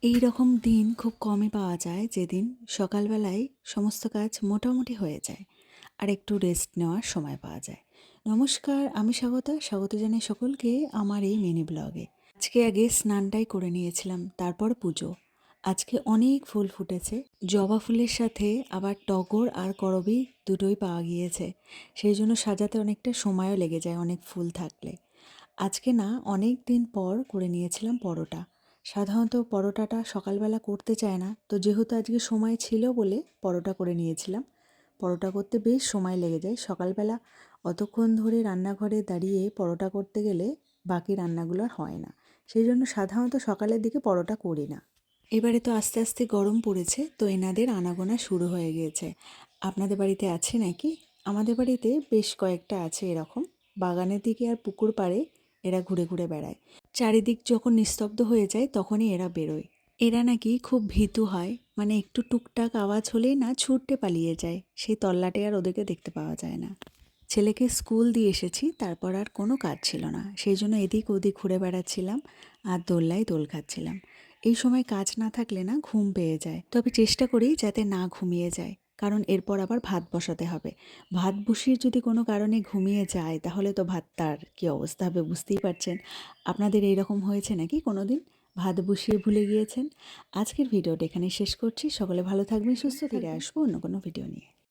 এই রকম দিন খুব কমই পাওয়া যায় যেদিন সকালবেলায় সমস্ত কাজ মোটামুটি হয়ে যায় আর একটু রেস্ট নেওয়ার সময় পাওয়া যায়। নমস্কার, আমি স্বাগত জানাই সকলকে আমার এই মিনি ব্লগে। আজকে আগে স্নানটাই করে নিয়েছিলাম, তারপর পুজো। আজকে অনেক ফুল ফুটেছে, জবা ফুলের সাথে আবার টগর আর করবী দুটোই পাওয়া গিয়েছে। সেই জন্য সাজাতে অনেকটা সময়ও লেগে যায় অনেক ফুল থাকলে। আজকে না অনেক দিন পর করে নিয়েছিলাম পরোটা। সাধারণত পরোটাটা সকালবেলা করতে চায় না, তো যেহেতু আজকে সময় ছিল বলে পরোটা করে নিয়েছিলাম। পরোটা করতে বেশ সময় লেগে যায়। সকালবেলা অতক্ষণ ধরে রান্নাঘরে দাঁড়িয়ে পরোটা করতে গেলে বাকি রান্নাগুলো আর হয় না। সেই জন্য সাধারণত সকালের দিকে পরোটা করি না। এবারে তো আস্তে আস্তে গরম পড়েছে, তো এনাদের আনাগোনা শুরু হয়ে গিয়েছে। আপনাদের বাড়িতে আছে নাকি? আমাদের বাড়িতে বেশ কয়েকটা আছে এরকম। বাগানের দিকে আর পুকুর পাড়ে এরা ঘুরে ঘুরে বেড়ায়। চারিদিক যখন নিস্তব্ধ হয়ে যায় তখনই এরা বেরোয়। এরা নাকি খুব ভীতু হয়, মানে একটু টুকটাক আওয়াজ হলেই না ছুটতে পালিয়ে যায়। সেই তল্লাটে আর ওদেরকে দেখতে পাওয়া যায় না। ছেলেকে স্কুল দিয়ে এসেছি, তারপর আর কোনো কাজ ছিল না, সেই জন্য এদিক ওদিক ঘুরে বেড়াচ্ছিলাম আর দোল্লায় দোল খাচ্ছিলাম। এই সময় কাজ না থাকলে না ঘুম পেয়ে যায়, তবে চেষ্টা করি যাতে না ঘুমিয়ে যায়, কারণ এরপর আবার ভাত বসাতে হবে। ভাত বসিয়ে যদি কোনো কারণে ঘুমিয়ে যায় তাহলে তো ভাতটার কী অবস্থা হবে বুঝতেই পারছেন। আপনাদের এইরকম হয়েছে নাকি কোনো দিন ভাত বসিয়ে ভুলে গিয়েছেন? আজকের ভিডিওটা এখানে শেষ করছি। সকলে ভালো থাকবেন, সুস্থ থাকবেন। ফিরে আসবো অন্য কোনো ভিডিও নিয়ে।